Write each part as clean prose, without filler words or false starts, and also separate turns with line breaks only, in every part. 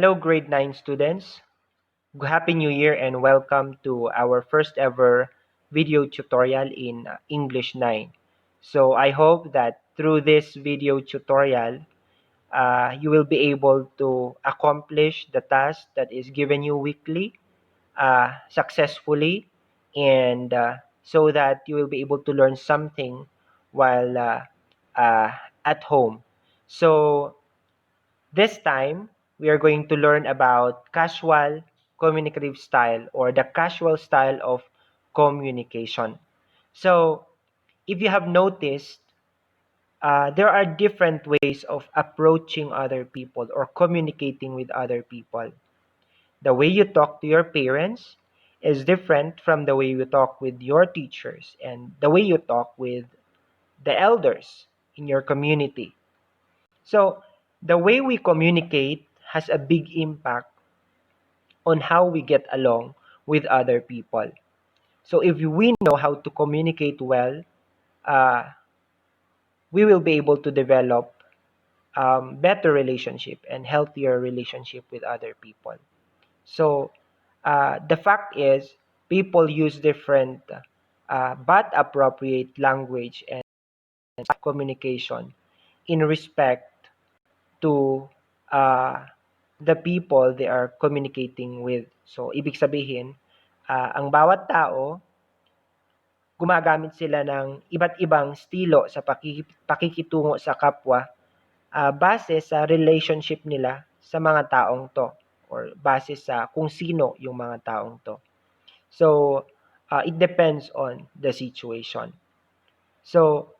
Hello, grade 9 students. Happy New Year and welcome to our first ever video tutorial in English 9. So I hope that through this video tutorial, you will be able to accomplish the task that is given you weekly successfully and so that you will be able to learn something while uh, at home. So this time, we are going to learn about casual communicative style or the casual style of communication. So, if you have noticed, there are different ways of approaching other people or communicating with other people. The way you talk to your parents is different from the way you talk with your teachers and the way you talk with the elders in your community. So, the way we communicate has a big impact on how we get along with other people. So, if we know how to communicate well, uh, we will be able to develop better relationship and healthier relationship with other people. So, the fact is, people use different but appropriate language and communication in respect to the people they are communicating with. So, ibig sabihin, ang bawat tao, gumagamit sila ng iba't ibang estilo sa pakikitungo sa kapwa base sa relationship nila sa mga taong to or base sa kung sino yung mga taong to. So, it depends on the situation. So,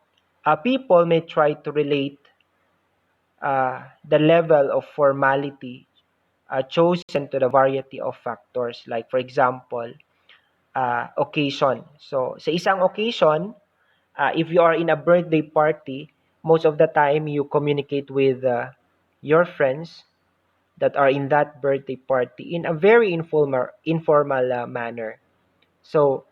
people may try to relate the level of formality chosen to the variety of factors. Like, for example, occasion. So, sa isang occasion, if you are in a birthday party, most of the time you communicate with your friends that are in that birthday party in a very informal manner. So,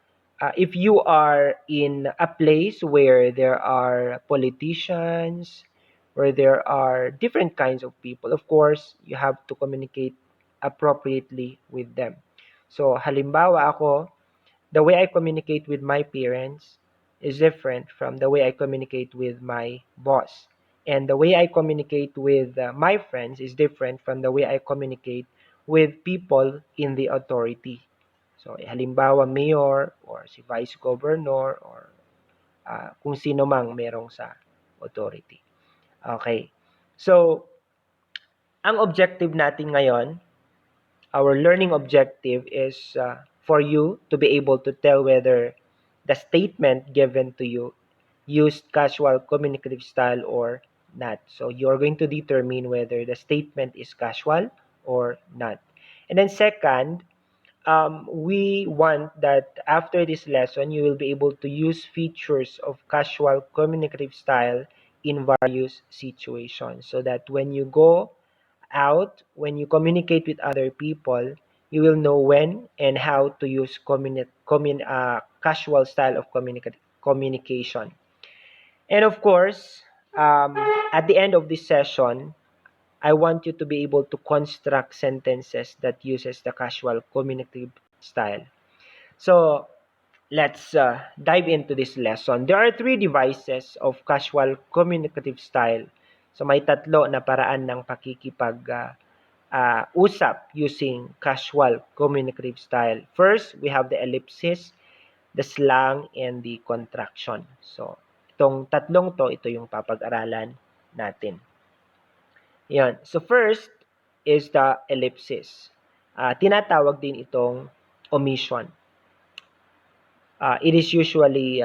if you are in a place where there are politicians, where there are different kinds of people, of course, you have to communicate appropriately with them. So, halimbawa ako, the way I communicate with my parents is different from the way I communicate with my boss. And the way I communicate with my friends is different from the way I communicate with people in the authority. So, halimbawa, mayor or si vice governor or kung sino mang merong sa authority. Okay. So, ang objective natin ngayon, our learning objective is for you to be able to tell whether the statement given to you used casual communicative style or not. So you're going to determine whether the statement is casual or not. And then second, we want that after this lesson, you will be able to use features of casual communicative style in various situations so that when you go out, when you communicate with other people, you will know when and how to use casual style of communication. And of course, at the end of this session, I want you to be able to construct sentences that uses the casual communicative style. So let's dive into this lesson. There are three devices of casual communicative style. So may tatlo na paraan ng usap using casual communicative style. First, we have the ellipsis, the slang, and the contraction. So, itong tatlong to, ito yung papag-aralan natin. Yan. So, first is the ellipsis. Tinatawag din itong omission. It usually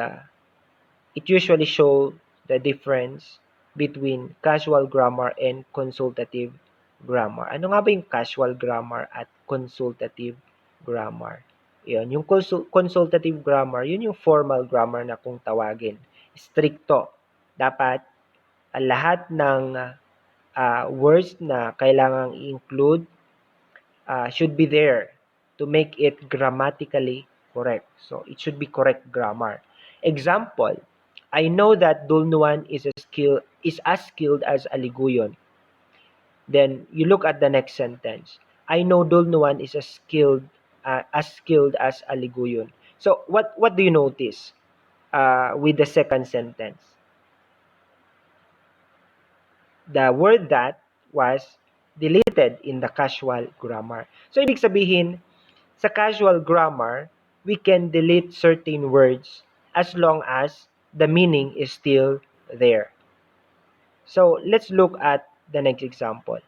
show the difference between casual grammar and consultative grammar. Ano nga ba yung casual grammar at consultative grammar? Yun, yung consultative grammar, yun yung formal grammar na kung tawagin. Stricto. Dapat lahat ng words na kailangang i-include should be there to make it grammatically correct. So, it should be correct grammar. Example, I know that Dulnuan is as skilled as Aliguyon. Then you look at the next sentence. I know Dulnuan is as skilled as Aliguyon. So what do you notice with the second sentence? The word that was deleted in the casual grammar. So ibig sabihin, sa casual grammar, we can delete certain words as long as the meaning is still there. So let's look at the next example.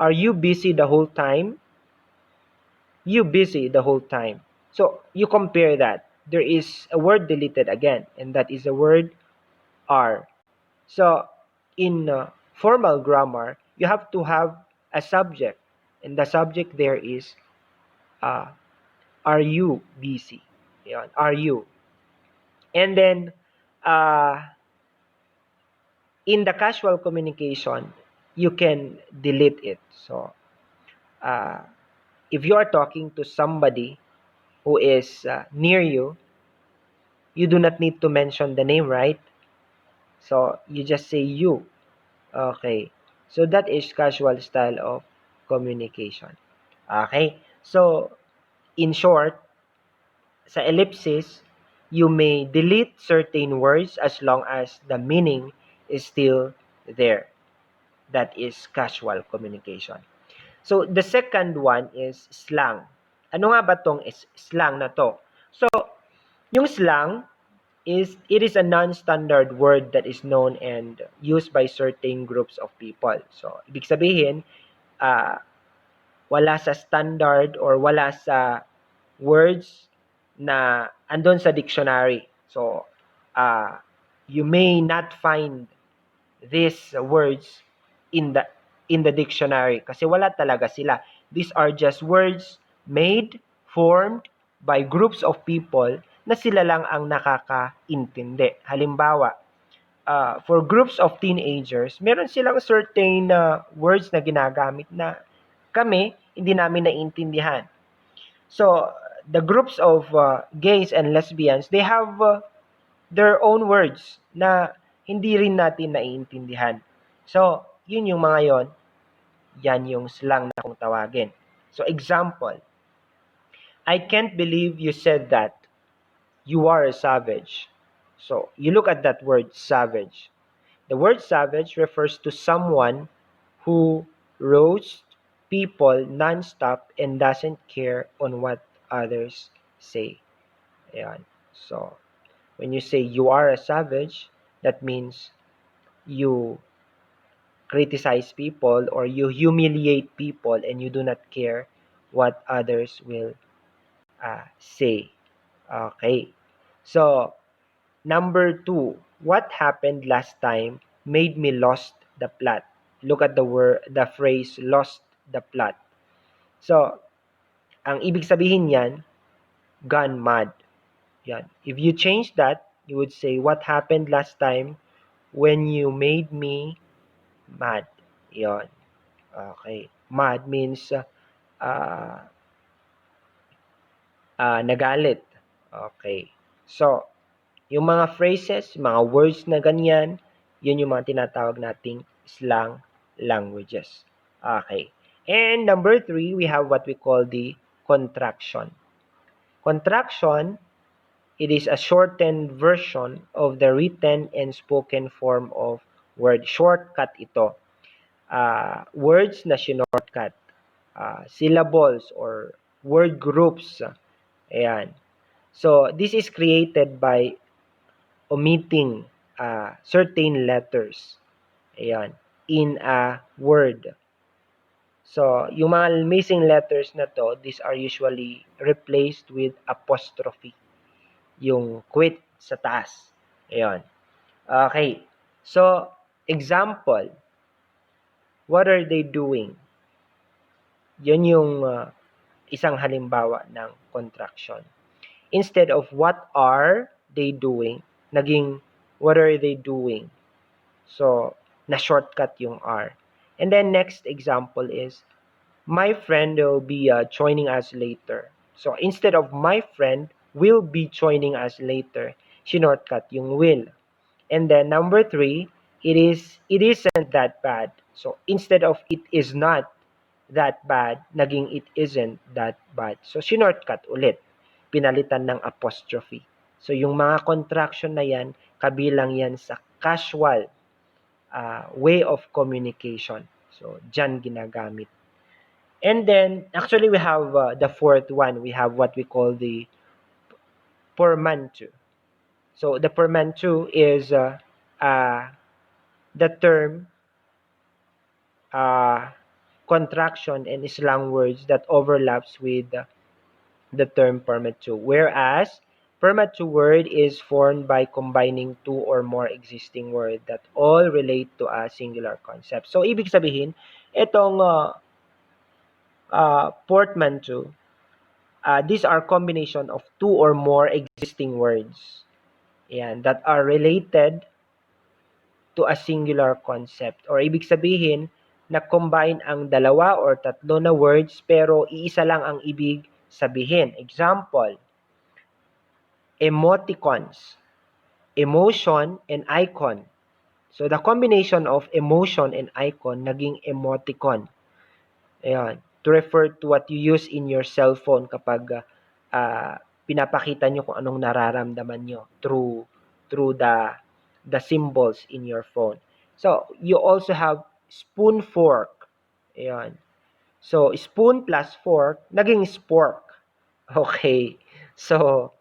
Are you busy the whole time? You busy the whole time. So you compare that. There is a word deleted again, and that is the word are. So in formal grammar, you have to have a subject, and the subject there is uh, are you busy? Yan, are you? And then uh, in the casual communication, you can delete it. So uh, if you are talking to somebody who is near you, you do not need to mention the name, right? So you just say you. Okay. So that is casual style of communication. Okay. So in short, sa ellipsis, you may delete certain words as long as the meaning is still there. That is casual communication. So the second one is slang. Ano nga ba tong slang na to? So yung slang it is a non-standard word that is known and used by certain groups of people. So ibig sabihin, uh, wala sa standard or wala sa words na andon sa dictionary. So uh, you may not find these words in the dictionary kasi wala talaga sila. These are just words made, formed by groups of people na sila lang ang nakakaintindi. Halimbawa, for groups of teenagers, meron silang certain words na ginagamit na kami hindi namin naiintindihan. So, the groups of gays and lesbians, they have their own words na hindi rin natin naiintindihan. So, yun yung mga yon, yan yung slang na kung tawagin. So, example, I can't believe you said that. You are a savage. So, you look at that word, savage. The word savage refers to someone who roasts people nonstop and doesn't care on what others say. Ayan. So, when you say you are a savage, that means you criticize people or you humiliate people and you do not care what others will say. Okay. So, number two, what happened last time made me lost the plot. Look at the phrase lost the plot. So, ang ibig sabihin yan, gone mad. Yan. If you change that, you would say, what happened last time when you made me mad? Yon. Okay. Mad means nagalit. Okay. So, yung mga phrases, mga words na ganyan, yun yung mga tinatawag nating slang languages. Okay. And number three, we have what we call the contraction. Contraction, it is a shortened version of the written and spoken form of word. Shortcut ito. Words na shortcut. Syllables or word groups. Ayan. So, this is created by omitting certain letters. Ayan. In a word. So, yung mga missing letters na to, these are usually replaced with apostrophe. Yung quit sa taas. Ayan. Okay. So, example. What are they doing? Yun yung isang halimbawa ng contraction. Instead of what are they doing, naging what are they doing? So, na-shortcut yung R. And then next example is, my friend will be joining us later. So, instead of my friend will be joining us later, shortcut yung will. And then number three, it isn't that bad. So instead of it is not that bad, naging it isn't that bad. So shinortcut ulit. Pinalitan ng apostrophe. So yung mga contraction na yan, kabilang yan sa casual way of communication. So dyan ginagamit. And then, actually, we have the fourth one. We have what we call the portmanteau. So the portmanteau is the term contraction and slang words that overlaps with the term portmanteau. Whereas portmanteau word is formed by combining two or more existing words that all relate to a singular concept. So ibig sabihin, itong portmanteau, these are combination of two or more existing words, yan, that are related to a singular concept. Or ibig sabihin, na-combine ang dalawa or tatlo na words pero iisa lang ang ibig sabihin. Example, emoticons, emotion and icon. So the combination of emotion and icon naging emoticon. Ayan, to refer to what you use in your cell phone kapag pinapakita nyo kung anong nararamdaman nyo through the symbols in your phone. So you also have spoon fork. Ayan. So spoon plus fork naging spork. Okay. So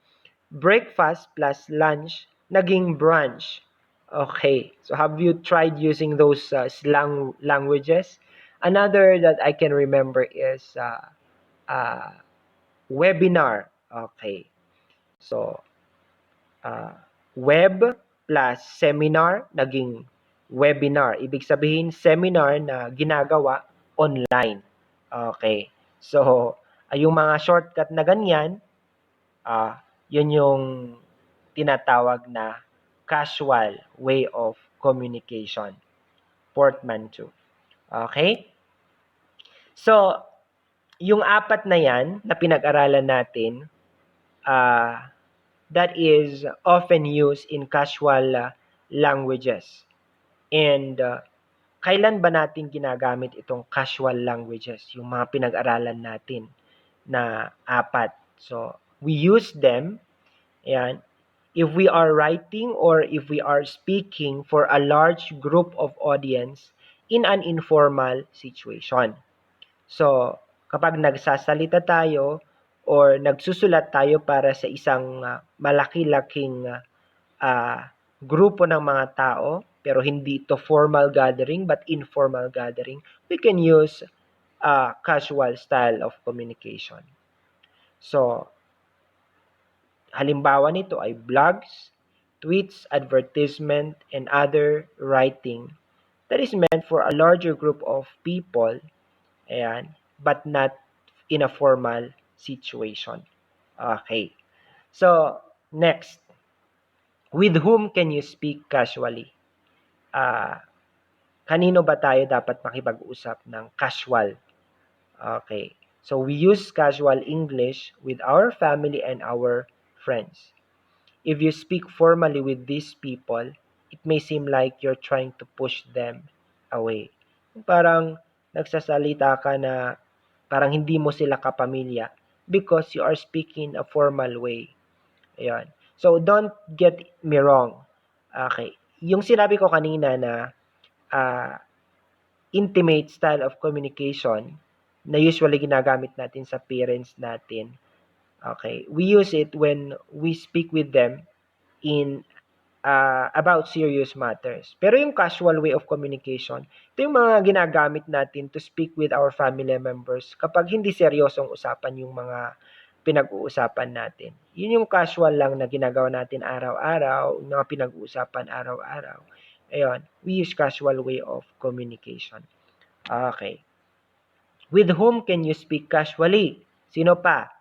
breakfast plus lunch naging brunch. Okay. So have you tried using those slang languages? Another that I can remember is webinar. Okay. So web plus seminar naging webinar. Ibig sabihin seminar na ginagawa online. Okay. So yung mga shortcut na ganyan, yun yung tinatawag na casual way of communication. Portmanteau. Okay? So, yung apat na yan na pinag-aralan natin, that is often used in casual languages. And kailan ba natin ginagamit itong casual languages? Yung mga pinag-aralan natin na apat. So, we use them, yan, if we are writing or if we are speaking for a large group of audience in an informal situation. So, kapag nagsasalita tayo or nagsusulat tayo para sa isang malaki-laking grupo ng mga tao, pero hindi ito formal gathering but informal gathering, we can use casual style of communication. So, halimbawa nito ay blogs, tweets, advertisement, and other writing that is meant for a larger group of people, ayan, but not in a formal situation. Okay. So, next. With whom can you speak casually? Kanino ba tayo dapat makipag-usap ng casual? Okay. So, we use casual English with our family and our friends. If you speak formally with these people, it may seem like you're trying to push them away. Parang nagsasalita ka na parang hindi mo sila kapamilya because you are speaking a formal way. Ayan. So, don't get me wrong. Okay. Yung sinabi ko kanina na intimate style of communication na usually ginagamit natin sa parents natin. Okay. We use it when we speak with them in about serious matters. Pero yung casual way of communication, ito yung mga ginagamit natin to speak with our family members kapag hindi seryosong usapan yung mga pinag-uusapan natin. Yun yung casual lang na ginagawa natin araw-araw, yung mga pinag-uusapan araw-araw. Ayun, we use casual way of communication. Okay. With whom can you speak casually? Sino pa?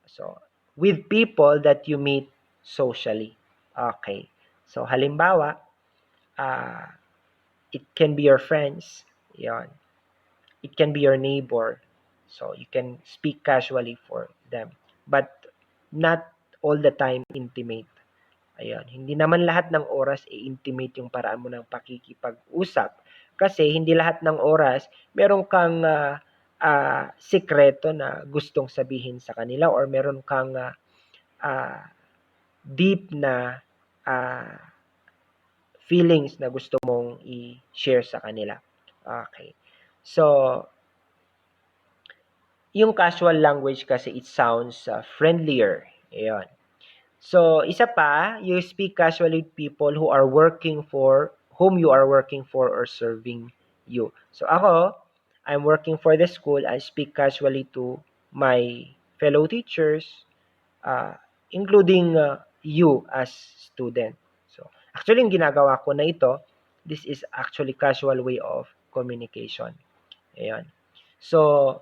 So, with people that you meet socially. Okay. So, halimbawa, it can be your friends. Yon. It can be your neighbor. So, you can speak casually for them. But not all the time intimate. Ayun, hindi naman lahat ng oras intimate yung paraan mo ng pakikipag-usap. Kasi hindi lahat ng oras meron kang sikreto na gustong sabihin sa kanila or meron kang deep na ah, feelings na gusto mong i-share sa kanila. Okay. So, yung casual language kasi it sounds friendlier. Ayun. So, isa pa, you speak casually with people who are working for, whom you are working for or serving you. So, ako, I'm working for the school. I speak casually to my fellow teachers, uh, including you as student. So, actually, yung ginagawa ko na ito, this is actually casual way of communication. Ayan. So,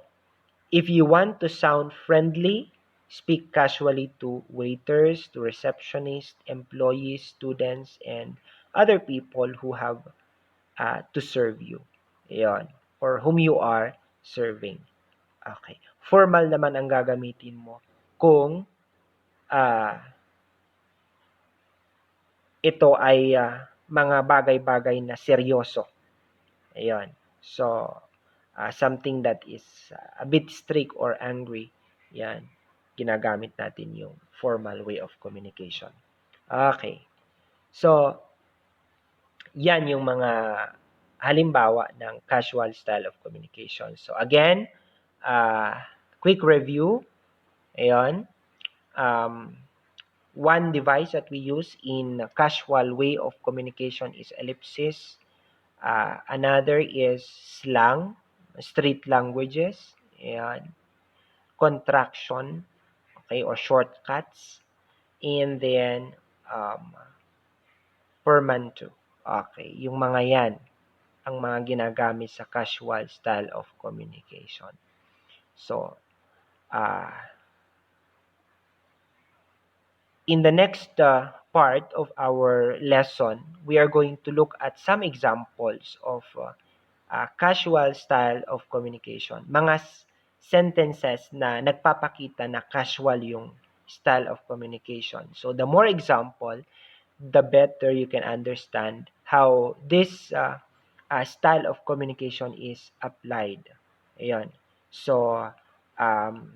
if you want to sound friendly, speak casually to waiters, to receptionists, employees, students, and other people who have to serve you. Ayan. Or whom you are serving. Okay. Formal naman ang gagamitin mo kung uh, ito ay mga bagay-bagay na seryoso. Ayan. So, something that is a bit strict or angry, yan, ginagamit natin yung formal way of communication. Okay. So, yan yung mga halimbawa ng casual style of communication. So, again, quick review. Ayan. Um, one device that we use in casual way of communication is ellipsis. Another is slang, street languages, ayan, contraction, okay, or shortcuts, and then portmanteau. Okay, yung mga yan ang mga ginagamit sa casual style of communication. So, in the next part of our lesson, we are going to look at some examples of casual style of communication. Mga sentences na nagpapakita na casual yung style of communication. So, the more example, the better you can understand how this style of communication is applied. Ayan. So, um,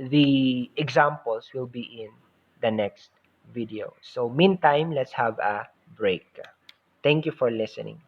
the examples will be in the next video. So, meantime, let's have a break. Thank you for listening.